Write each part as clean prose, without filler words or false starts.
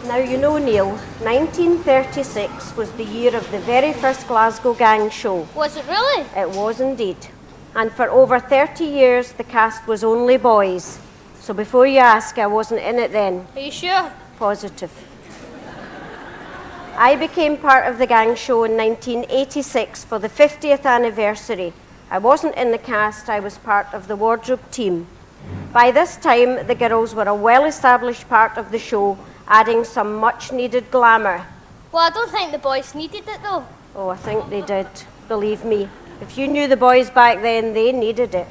Now, you know, Neil, 1936 was the year of the very first Glasgow gang show. Was it really? It was indeed. And for over 30 years, the cast was only boys. So before you ask, I wasn't in it then. Are you sure? Positive. I became part of the gang show in 1986 for the 50th anniversary. I wasn't in the cast, I was part of the wardrobe team. By this time, the girls were a well-established part of the show, adding some much-needed glamour. Well, I don't think the boys needed it though. Oh, I think they did, believe me. If you knew the boys back then, they needed it.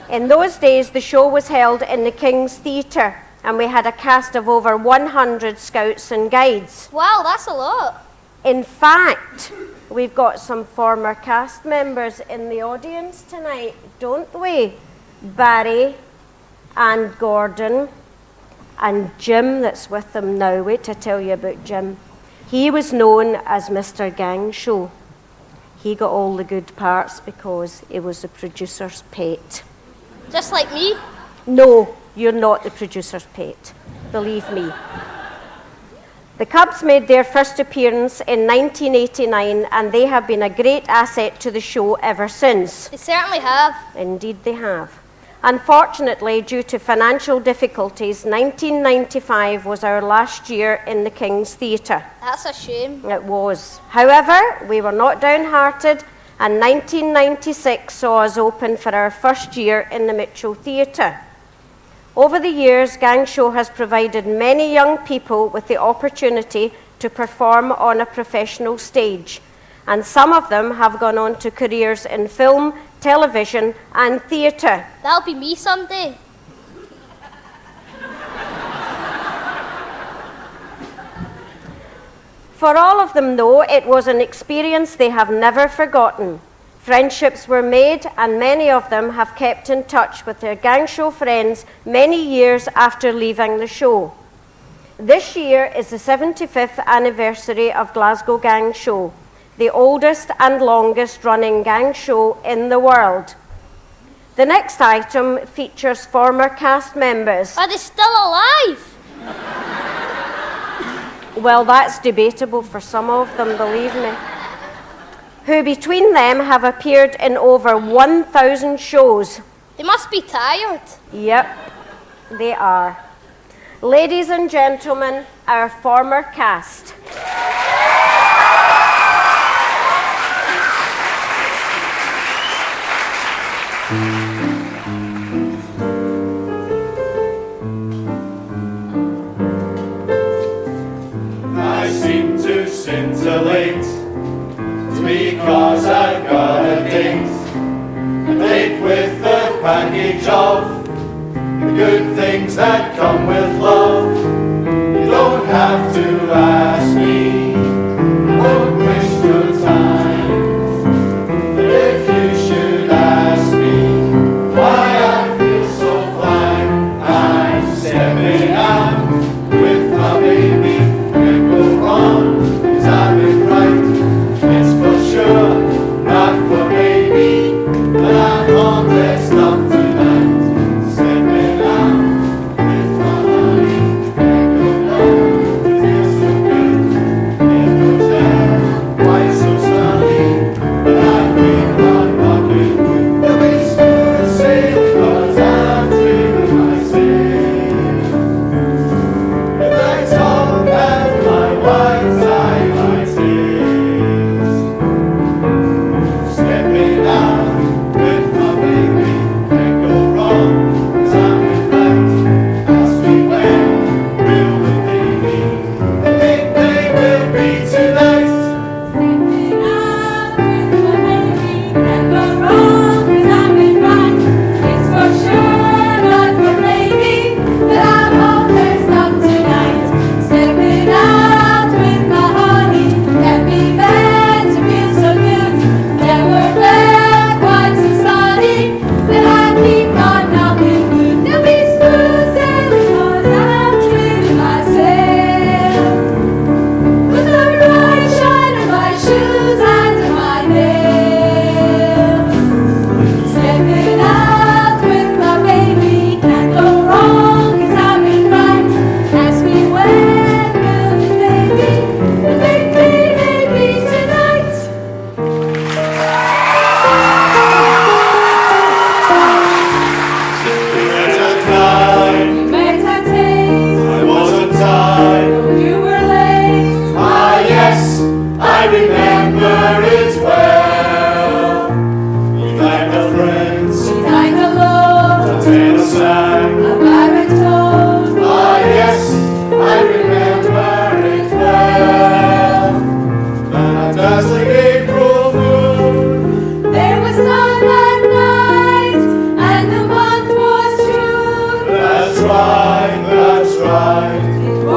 In those days, the show was held in the King's Theatre, and we had a cast of over 100 scouts and guides. Wow, that's a lot. In fact, we've got some former cast members in the audience tonight, don't we? Barry and Gordon and Jim that's with them now. Wait to tell you about Jim. He was known as Mr. Gang Show. He got all the good parts because he was the producer's pet. Just like me? No, you're not the producer's pet. Believe me. The Cubs made their first appearance in 1989 and they have been a great asset to the show ever since. They certainly have. Indeed they have. Unfortunately, due to financial difficulties, 1995 was our last year in the King's Theatre. That's a shame. It was. However, we were not downhearted, and 1996 saw us open for our first year in the Mitchell Theatre. Over the years, Gang Show has provided many young people with the opportunity to perform on a professional stage, and some of them have gone on to careers in film, television and theatre. That'll be me someday. For all of them, though, it was an experience they have never forgotten. Friendships were made, and many of them have kept in touch with their Gang Show friends many years after leaving the show. This year is the 75th anniversary of Glasgow Gang Show, the oldest and longest running gang show in the world. The next item features former cast members. Are they still alive? Well, that's debatable for some of them, believe me. Who between them have appeared in over 1,000 shows. They must be tired. Yep, they are. Ladies and gentlemen, our former cast. I seem to scintillate, it's because I've got a date with the package of the good things that come with love. You don't have to ask me, won't waste your time, but if you should ask me why I feel so fine, I'm stepping out with my baby. Can't go wrong, 'cause I've been right. It's for sure, not for maybe, but I'm all dressed up tonight. Stepping out with my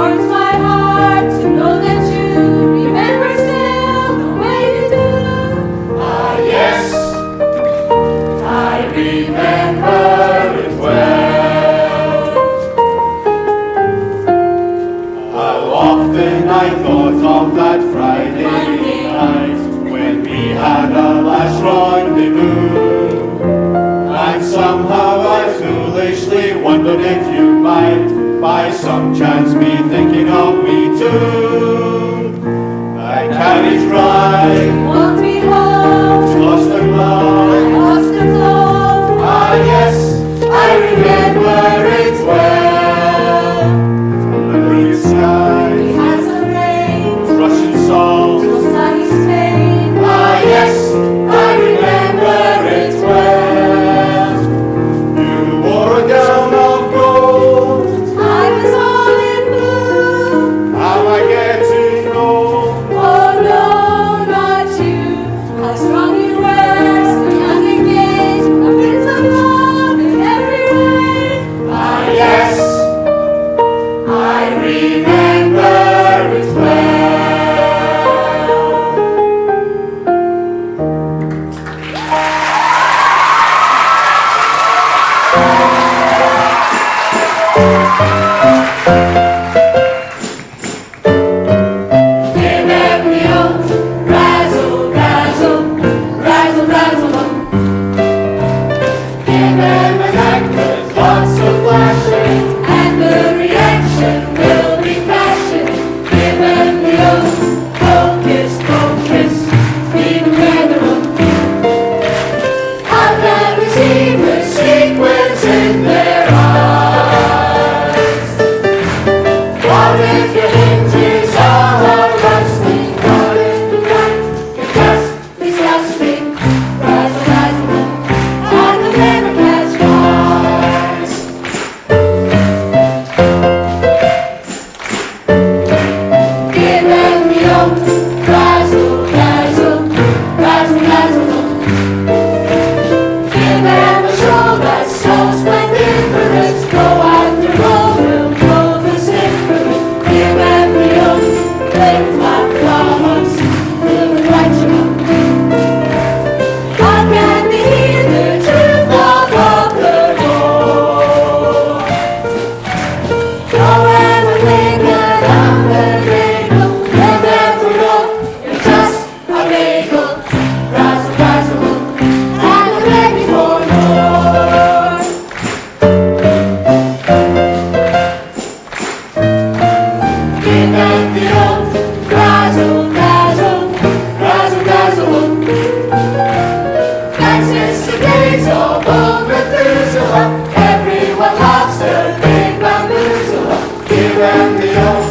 warms my heart to know that you remember still the way you do. Ah, yes, I remember it well. How often I thought of that Friday night when we had our last rendezvous. And somehow I foolishly wondered if you might, by some chance, be thinking of me too. That carriage ride, Walked me home, lost and I love. lost the flow. Ah, yes, I remember it well. The blue We sky, had some rain, Russian songs. no sunny Spain. Ah, yes, I remember it well. You wore a gown of gold. I was all in blue. How I get to know. Oh no, not you. How strong you were, so young and gay, a prince of love in every way. Ah, yes, I remember it well. Give them the old razzle dazzle, razzle dazzle. Give them an act with lots of flashing, and the reaction will be passion. Give them the old focus, focus, leave them where they will. How can we see the sequence in their eyes? What if your hinges are rusting? What if the night is just disgusting? Razzle dazzle, and the never catch flies. Give them the old razzle dazzle, razzle dazzle. Give them a show that's so splendiferous. Go after gold, we'll go the difference. Give them the old flip flop flowers, fill with righteous. How can they hear the truth of the Lord? Oh, and when they get off the bagel, they'll never know you're just a bagel. Razzle dazzle, and I'm ready for more. Give them the old razzle dazzle, razzle dazzle. And since the days of old Methuselah, everyone loves their big bamboozler. Give them the old